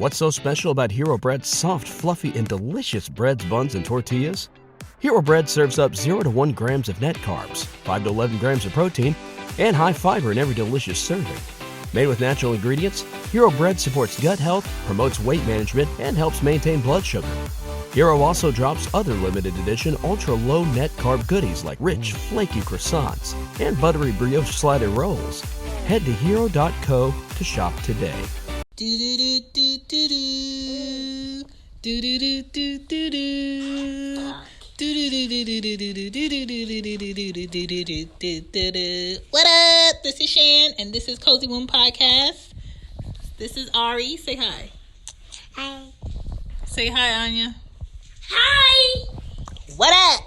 What's so special about Hero Bread's soft, fluffy, and delicious breads, buns, and tortillas? Hero Bread serves up 0 to 1 grams of net carbs, 5 to 11 grams of protein, and high fiber in every delicious serving. Made with natural ingredients, Hero Bread supports gut health, promotes weight management, and helps maintain blood sugar. Hero also drops other limited edition ultra-low net carb goodies like rich, flaky croissants and buttery brioche slider rolls. Head to hero.co to shop today. What up? This is Shan, and this is Cozy Womb Podcast. This is Ari. Say hi. Hi. Say hi, Anya. Hi. What up?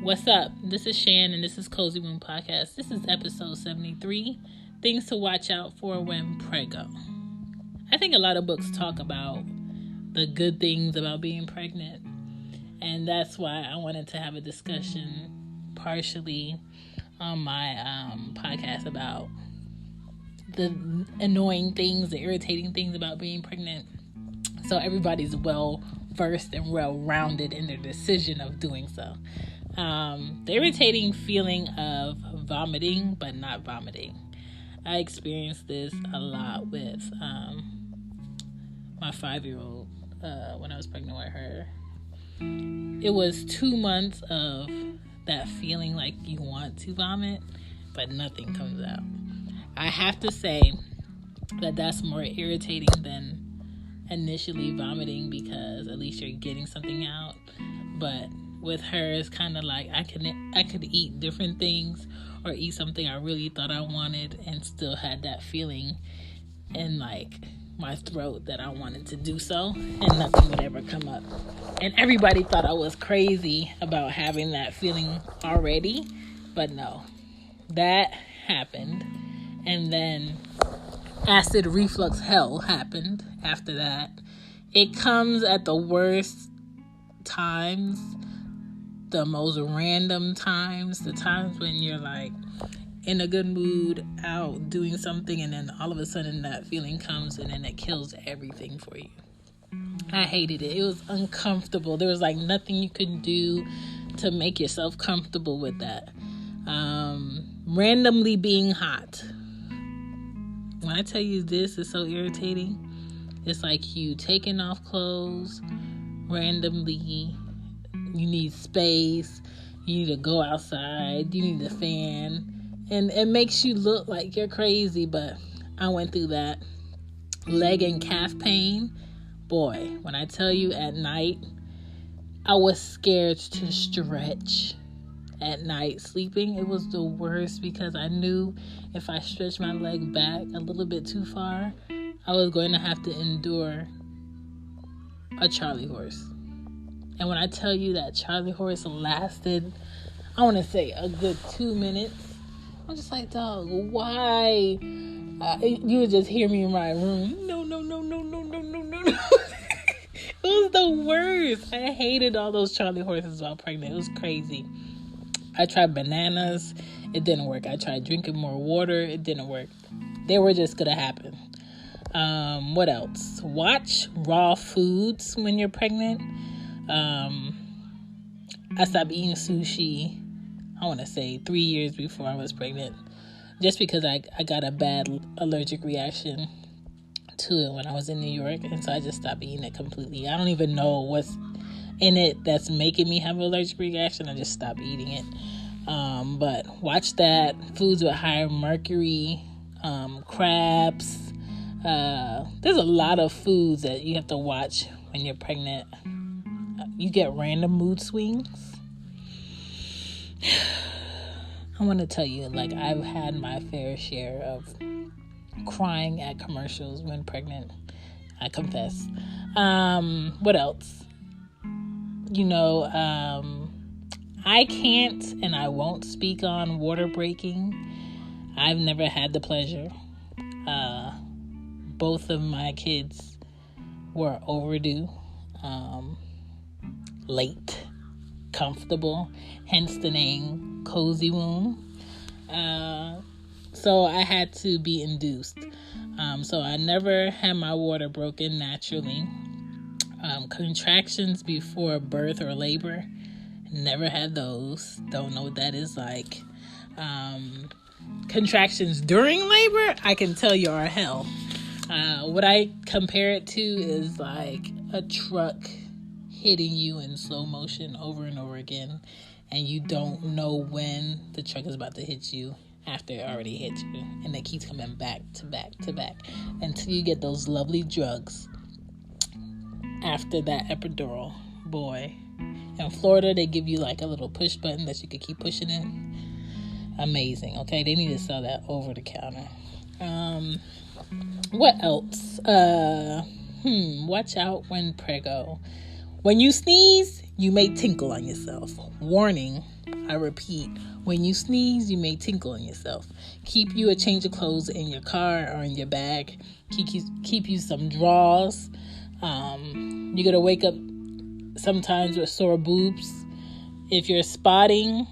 What's up? This is Shan, and this is Cozy Womb Podcast. This is episode 73, Things to Watch Out For When Preggo. I think a lot of books talk about the good things about being pregnant, and that's why I wanted to have a discussion partially on my podcast about the annoying things, the irritating things about being pregnant, so everybody's well versed and well rounded in their decision of doing so. The irritating feeling of vomiting but not vomiting. I experienced this a lot with my 5-year-old when I was pregnant with her. It was 2 months of that feeling like you want to vomit but nothing comes out. I have to say that that's more irritating than initially vomiting, because at least you're getting something out. But with her, it's kind of like I could eat different things or eat something I really thought I wanted and still had that feeling in like my throat that I wanted to do so, and nothing would ever come up. And everybody thought I was crazy about having that feeling already, but no, that happened. And then acid reflux hell happened after that. It comes at the worst times, the most random times, the times when you're like in a good mood, out doing something, and then all of a sudden that feeling comes and then it kills everything for you. I hated it. It was uncomfortable. There was like nothing you could do to make yourself comfortable with that. Randomly being hot. When I tell you this is so irritating, it's like you taking off clothes randomly. You need space. You need to go outside. You need a fan. And it makes you look like you're crazy, but I went through that. Leg and calf pain. Boy, when I tell you at night, I was scared to stretch. At night, sleeping, it was the worst, because I knew if I stretched my leg back a little bit too far, I was going to have to endure a Charlie horse. And when I tell you that Charlie horse lasted, I want to say a good 2 minutes, I'm just like, dog, why? You would just hear me in my room. No. It was the worst. I hated all those Charlie horses while pregnant. It was crazy. I tried bananas. It didn't work. I tried drinking more water. It didn't work. They were just going to happen. What else? Watch raw foods when you're pregnant. I stopped eating sushi, I want to say 3 years before I was pregnant, just because I got a bad allergic reaction to it when I was in New York, and so I just stopped eating it completely. I don't even know what's in it that's making me have an allergic reaction. I just stopped eating it. But watch that. Foods with higher mercury, crabs. There's a lot of foods that you have to watch when you're pregnant. You get random mood swings. I want to tell you, like, I've had my fair share of crying at commercials when pregnant. I confess. What else? I can't and I won't speak on water breaking. I've never had the pleasure. Both of my kids were overdue. Late, comfortable, hence the name Cozy Womb. So I had to be induced. So I never had my water broken naturally. Contractions before birth or labor, never had those. Don't know what that is like. Contractions during labor, I can tell you are hell. What I compare it to is like a truck hitting you in slow motion over and over again, and you don't know when the truck is about to hit you after it already hit you, and it keeps coming back to back to back until you get those lovely drugs after that epidural. Boy, in Florida they give you like a little push button that you could keep pushing it. Amazing. Okay, they need to sell that over the counter. What else? Watch out when preggo. When you sneeze, you may tinkle on yourself. Warning, I repeat, when you sneeze, you may tinkle on yourself. Keep you a change of clothes in your car or in your bag. Keep you some drawers. You're going to wake up sometimes with sore boobs. If you're spotting,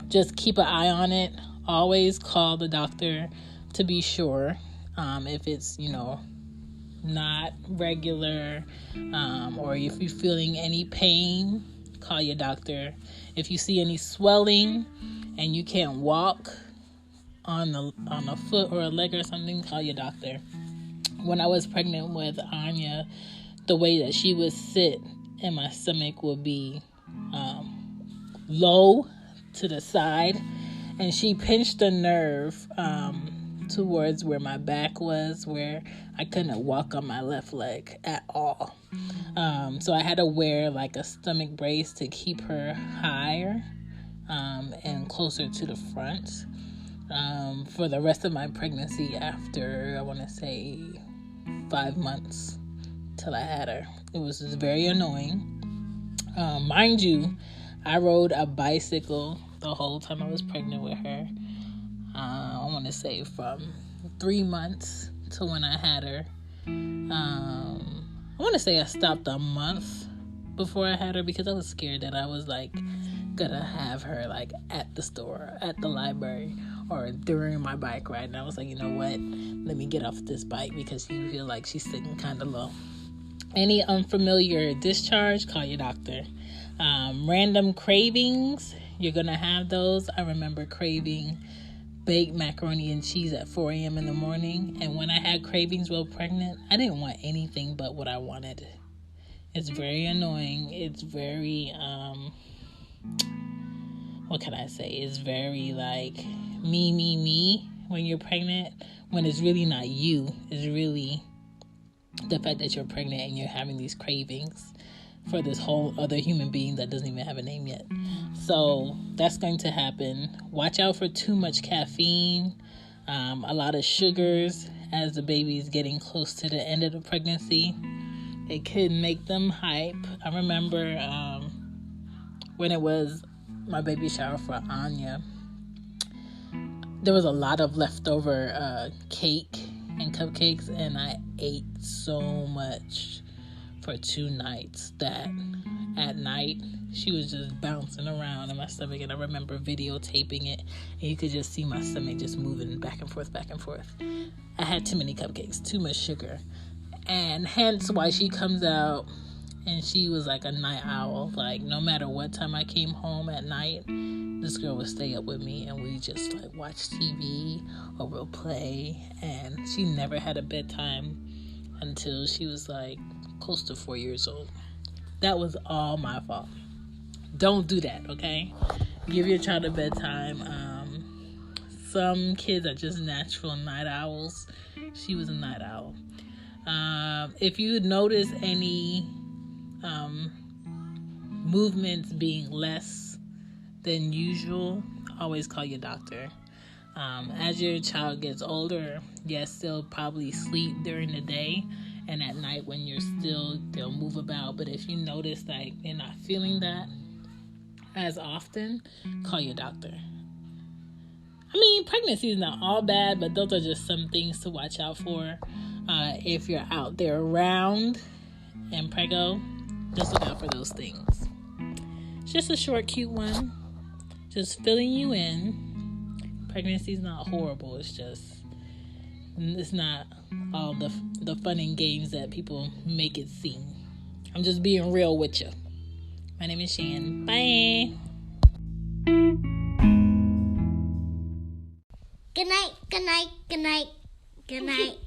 just keep an eye on it. Always call the doctor to be sure. If it's, not regular, or if you're feeling any pain, call your doctor. If you see any swelling and you can't walk on a foot or a leg or something, call your doctor. When I was pregnant with Anya, the way that she would sit and my stomach would be low to the side, and she pinched a nerve towards where my back was, where I couldn't walk on my left leg at all. So I had to wear like a stomach brace to keep her higher and closer to the front for the rest of my pregnancy after, I want to say, 5 months till I had her. It was just very annoying. Mind you, I rode a bicycle the whole time I was pregnant with her. I want to say from 3 months to when I had her. I want to say I stopped a month before I had her because I was scared that I was like gonna have her like at the store, at the library, or during my bike ride. And I was like, you know what? Let me get off this bike because you feel like she's sitting kind of low. Any unfamiliar discharge, call your doctor. Random cravings, you're gonna have those. I remember craving baked macaroni and cheese at 4 a.m. in the morning. And when I had cravings while pregnant, I didn't want anything but what I wanted. It's very annoying. It's very, what can I say? It's very like me when you're pregnant, when it's really not you. It's really the fact that you're pregnant and you're having these cravings for this whole other human being that doesn't even have a name yet. So that's going to happen. Watch out for too much caffeine, a lot of sugars as the baby is getting close to the end of the pregnancy. It could make them hype. I remember when it was my baby shower for Anya, there was a lot of leftover cake and cupcakes, and I ate so much for 2 nights that at night she was just bouncing around in my stomach, and I remember videotaping it, and you could just see my stomach just moving back and forth. I had too many cupcakes, too much sugar, and hence why she comes out and she was like a night owl. Like no matter what time I came home at night, this girl would stay up with me and we just like watch TV or we'll play, and she never had a bedtime until she was like close to 4 years old. That was all my fault. Don't do that, okay? Give your child a bedtime. Some kids are just natural night owls. She was a night owl. If you notice any movements being less than usual, always call your doctor. As your child gets older, yes, they'll probably sleep during the day, and at night when you're still, they'll move about. But if you notice like they're not feeling that as often, call your doctor. I mean, pregnancy is not all bad, but those are just some things to watch out for. If you're out there around and preggo, just look out for those things. It's just a short, cute one. Just filling you in. Pregnancy's not horrible. It's not all the fun and games that people make it seem. I'm just being real with you. My name is Shan. Bye. Good night, good night, good night, good night.